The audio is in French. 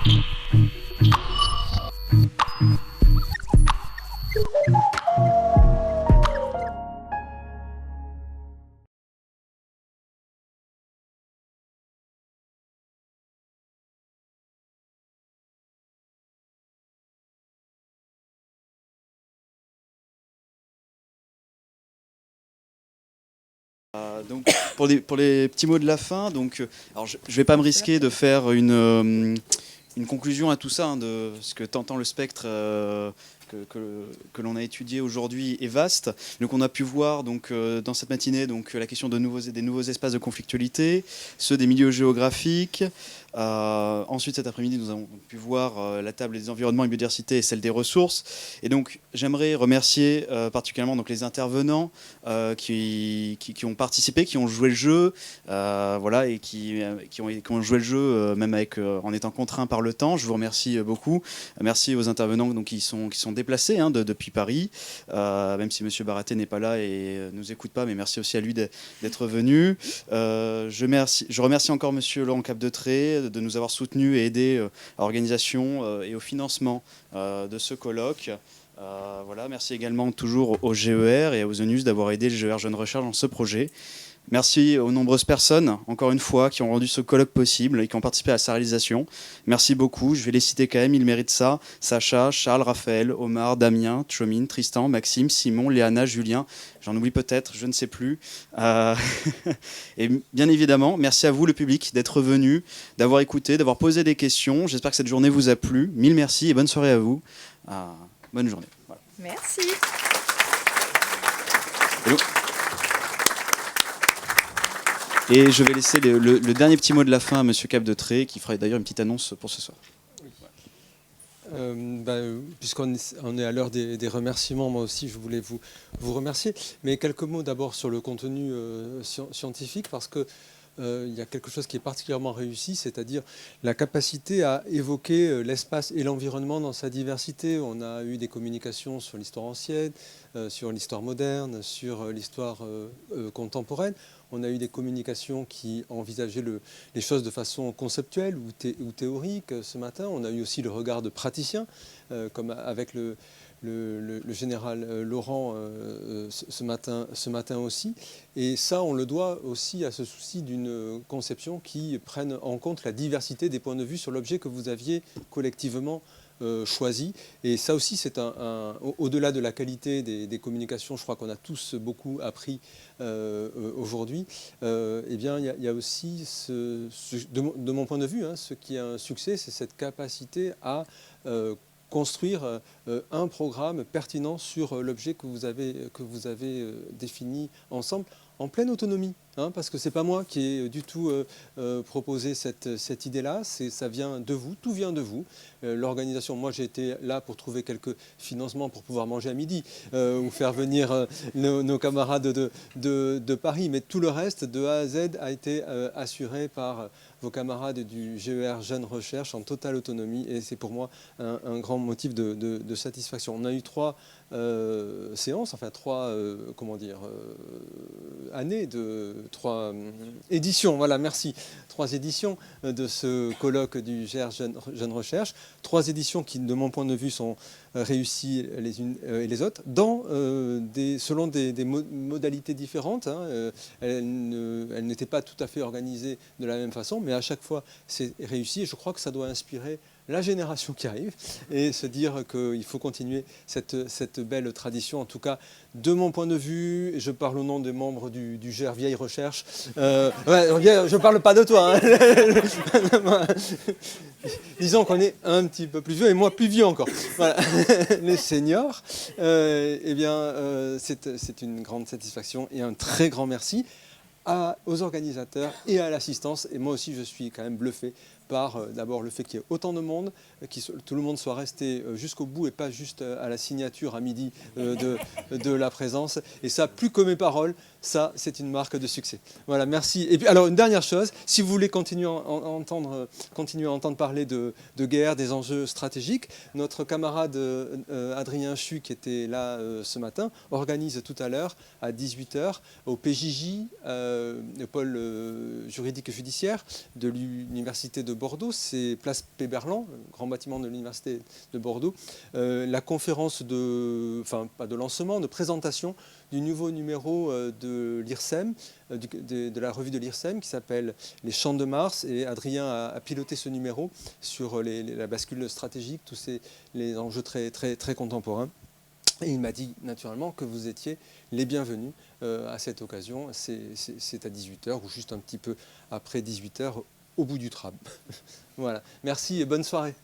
Donc pour les petits mots de la fin, donc, alors je ne vais pas me risquer de faire une conclusion à tout ça, hein, de ce que t'entends le spectre que l'on a étudié aujourd'hui est vaste. Donc on a pu voir donc, dans cette matinée donc, la question des nouveaux espaces de conflictualité, ceux des milieux géographiques. Ensuite cet après-midi nous avons pu voir la table des environnements et biodiversité et celle des ressources. Et donc j'aimerais remercier particulièrement donc, les intervenants qui ont participé, qui ont joué le jeu, voilà, et qui ont joué le jeu même en étant contraints par le temps. Je vous remercie beaucoup. Merci aux intervenants donc, qui sont déplacés hein, depuis Paris, même si M. Baraté n'est pas là et nous écoute pas, mais merci aussi à lui d'être venu. Je remercie encore M. Laurent Capdetré de nous avoir soutenus et aidés à l'organisation et au financement de ce colloque. Voilà, merci également toujours au GER et aux ONUS d'avoir aidé le GER Jeunes Recherche dans ce projet. Merci aux nombreuses personnes, encore une fois, qui ont rendu ce colloque possible et qui ont participé à sa réalisation. Merci beaucoup, je vais les citer quand même, ils méritent ça. Sacha, Charles, Raphaël, Omar, Damien, Tchomine, Tristan, Maxime, Simon, Léana, Julien, j'en oublie peut-être, je ne sais plus. Et bien évidemment, merci à vous le public d'être venu, d'avoir écouté, d'avoir posé des questions. J'espère que cette journée vous a plu. Mille merci et bonne soirée à vous. Bonne journée. Voilà. Merci. Hello. Et je vais laisser le dernier petit mot de la fin à M. Capdetré, qui fera d'ailleurs une petite annonce pour ce soir. Puisqu'on est à l'heure des remerciements, moi aussi je voulais vous remercier. Mais quelques mots d'abord sur le contenu scientifique, parce que il y a quelque chose qui est particulièrement réussi, c'est-à-dire la capacité à évoquer l'espace et l'environnement dans sa diversité. On a eu des communications sur l'histoire ancienne, sur l'histoire moderne, sur l'histoire contemporaine. On a eu des communications qui envisageaient les choses de façon conceptuelle ou théorique ce matin. On a eu aussi le regard de praticiens, comme avec le général Laurent ce matin aussi. Et ça, on le doit aussi à ce souci d'une conception qui prenne en compte la diversité des points de vue sur l'objet que vous aviez collectivement choisi. Et ça aussi, c'est au-delà de la qualité des communications, je crois qu'on a tous beaucoup appris aujourd'hui. Eh bien, il y a aussi, de mon point de vue, ce qui est un succès, c'est cette capacité à construire un programme pertinent sur l'objet que vous avez défini ensemble, en pleine autonomie, parce que ce n'est pas moi qui ai du tout proposé cette idée-là, ça vient de vous, tout vient de vous. L'organisation, moi j'ai été là pour trouver quelques financements pour pouvoir manger à midi ou faire venir nos camarades de Paris, mais tout le reste, de A à Z, a été assuré par vos camarades du GER Jeunes Recherche en totale autonomie, et c'est pour moi un grand motif de satisfaction. On a eu 3 séances, enfin 3 années, 3 éditions, voilà, merci, 3 éditions de ce colloque du GER Jeunes Recherche, 3 éditions qui, de mon point de vue, sont réussies les unes et les autres, selon des modalités différentes. Elles n'étaient pas tout à fait organisées de la même façon, mais à chaque fois, c'est réussi, et je crois que ça doit inspirer la génération qui arrive et se dire qu'il faut continuer cette belle tradition. En tout cas, de mon point de vue, et je parle au nom des membres du GER Vieille Recherche, je ne parle pas de toi, hein. Disons qu'on est un petit peu plus vieux et moi plus vieux encore. Voilà. Les seniors, c'est une grande satisfaction et un très grand merci aux organisateurs et à l'assistance. Et moi aussi, je suis quand même bluffé par d'abord le fait qu'il y ait autant de monde, que tout le monde soit resté jusqu'au bout et pas juste à la signature à midi de la présence. Et ça, plus que mes paroles, ça, c'est une marque de succès. Voilà, merci. Et puis, alors, une dernière chose, si vous voulez continuer à entendre parler de guerre, des enjeux stratégiques, notre camarade Adrien Chu, qui était là ce matin, organise tout à l'heure, à 18h, au PJJ, le pôle juridique et judiciaire de l'Université de Bordeaux, c'est place Péberlan, le grand bâtiment de l'Université de Bordeaux, la conférence pas de lancement, de présentation du nouveau numéro de l'IRSEM, de la revue de l'IRSEM qui s'appelle Les Champs de Mars. Et Adrien a piloté ce numéro sur la bascule stratégique, tous les enjeux très, très, très contemporains. Et il m'a dit naturellement que vous étiez les bienvenus à cette occasion. C'est à 18h ou juste un petit peu après 18h au bout du tram. Voilà. Merci et bonne soirée.